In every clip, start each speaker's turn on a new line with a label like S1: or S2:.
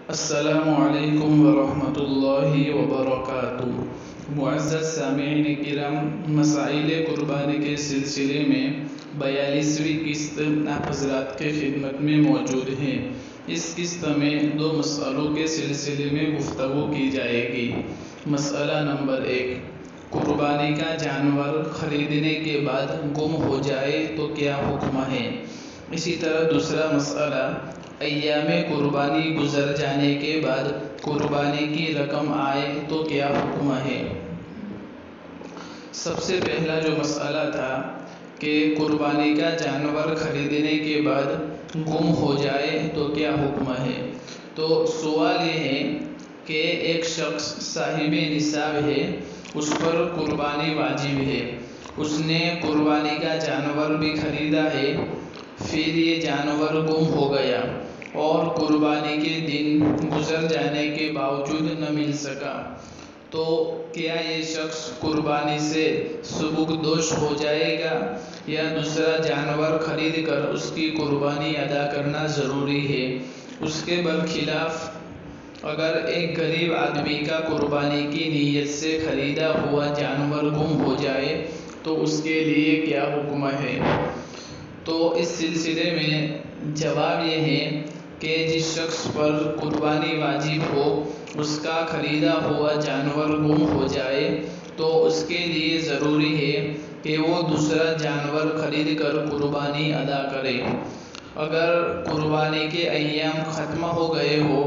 S1: السلام علیکم ورحمۃ اللہ وبرکاتہ۔ معزز سامعین کرام، مسائل قربانی کے سلسلے میں 42ویں قسط آپ حضرات کے خدمت میں موجود ہے۔ اس قسط میں 2 مسئلوں کے سلسلے میں گفتگو کی جائے گی۔ مسئلہ نمبر 1، قربانی کا جانور خریدنے کے بعد گم ہو جائے تو کیا حکم ہے؟ اسی طرح دوسرا مسئلہ، ایام قربانی گزر جانے کے بعد قربانی کی رقم آئے تو کیا حکم ہے؟ سب سے پہلا جو مسئلہ تھا کہ قربانی کا جانور خریدنے کے بعد گم ہو جائے تو کیا حکم ہے، تو سوال یہ ہے کہ ایک شخص صاحب نصاب ہے، اس پر قربانی واجب ہے، اس نے قربانی کا جانور بھی خریدا ہے، پھر یہ جانور گم ہو گیا اور قربانی کے دن گزر جانے کے باوجود نہ مل سکا، تو کیا یہ شخص قربانی سے سبکدوش ہو جائے گا یا دوسرا جانور خرید کر اس کی قربانی ادا کرنا ضروری ہے؟ اس کے برخلاف اگر ایک غریب آدمی کا قربانی کی نیت سے خریدا ہوا جانور گم ہو جائے تو اس کے لیے کیا حکم ہے؟ تو اس سلسلے میں جواب یہ ہے کہ جس شخص پر قربانی واجب ہو، اس کا خریدا ہوا جانور گم ہو جائے تو اس کے لیے ضروری ہے کہ وہ دوسرا جانور خرید کر قربانی ادا کرے۔ اگر قربانی کے ایام ختم ہو گئے ہو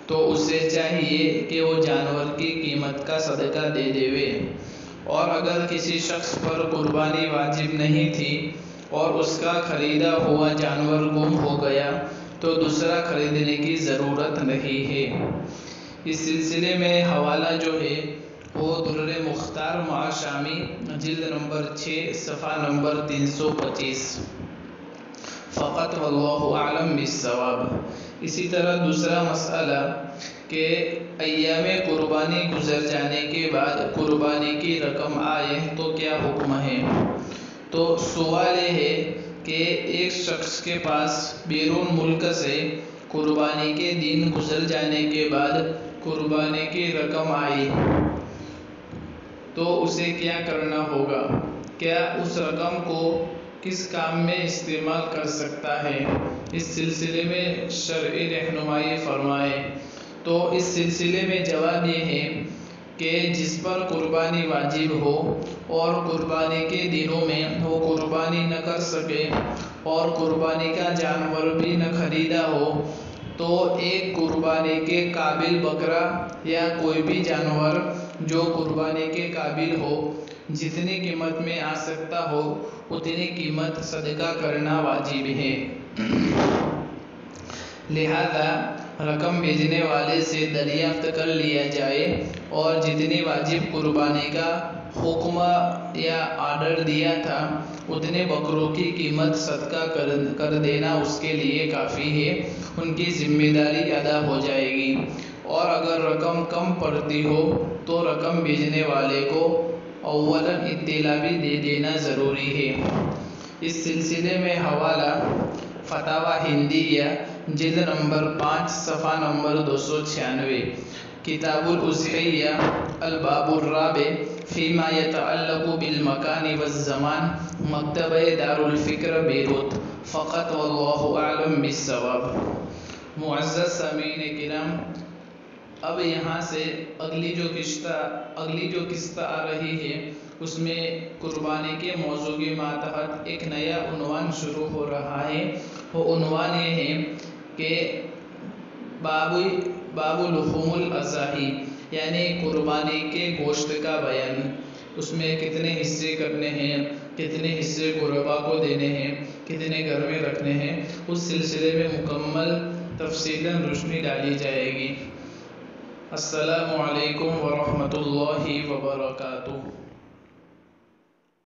S1: تو اسے چاہیے کہ وہ جانور کی قیمت کا صدقہ دے دے، اور اگر کسی شخص پر قربانی واجب نہیں تھی اور اس کا خریدا ہوا جانور گم ہو گیا تو دوسرا خریدنے کی ضرورت نہیں ہے۔ اس سلسلے میں حوالہ جو ہے وہ درر مختار مع شامی، جلد نمبر 6، صفحہ نمبر 325۔ فقط واللہ اعلم بالصواب۔ اسی طرح دوسرا مسئلہ کہ ایام قربانی گزر جانے کے بعد قربانی کی رقم آئے تو کیا حکم ہے؟ تو سوال یہ ہے کہ ایک شخص کے پاس بیرون ملک سے قربانی کے دن گزر جانے کے بعد قربانی کی رقم آئی تو اسے کیا کرنا ہوگا؟ کیا اس رقم کو کس کام میں استعمال کر سکتا ہے؟ اس سلسلے میں شرعی رہنمائی فرمائے۔ تو اس سلسلے میں جواب یہ ہے کہ جس پر قربانی واجب ہو اور قربانی کے دنوں میں وہ قربانی نہ کر سکے اور قربانی کا جانور بھی نہ خریدا ہو، تو ایک قربانی کے قابل بکرا یا کوئی بھی جانور جو قربانی کے قابل ہو، جتنی قیمت میں آ سکتا ہو اتنی قیمت صدقہ کرنا واجب ہے۔ لہذا رقم بھیجنے والے سے دریافت کر لیا جائے اور جتنی واجب قربانی کا حکم یا آرڈر دیا تھا اتنے بکروں کی قیمت صدقہ کر دینا اس کے لیے کافی ہے، ان کی ذمہ داری ادا ہو جائے گی۔ اور اگر رقم کم پڑتی ہو تو رقم بھیجنے والے کو اولاً اطلاع بھی دے دینا ضروری ہے۔ اس سلسلے میں حوالہ فتاوی ہندیہ، جلد نمبر 5، صفحہ نمبر 296، کتاب الاضحیہ، الباب الرابع، فیما یتعلق بالمکان والزمان، مکتبہ دار الفکر بیروت۔ فقط واللہ اعلم بالصواب۔ معزز سامعین کرام، اب یہاں سے اگلی جو قسط آ رہی ہے اس میں قربانی کے موضوع کے ماتحت ایک نیا عنوان شروع ہو رہا ہے۔ وہ عنوان یہ ہے کہ باب لحوم الاضاحی، یعنی قربانی کے گوشت کا بیان، اس میں کتنے حصے کرنے ہیں، کتنے حصے غربا کو دینے ہیں، کتنے گھر میں رکھنے ہیں، اس سلسلے میں مکمل تفصیلاً روشنی ڈالی جائے گی۔ السلام علیکم ورحمۃ اللہ وبرکاتہ۔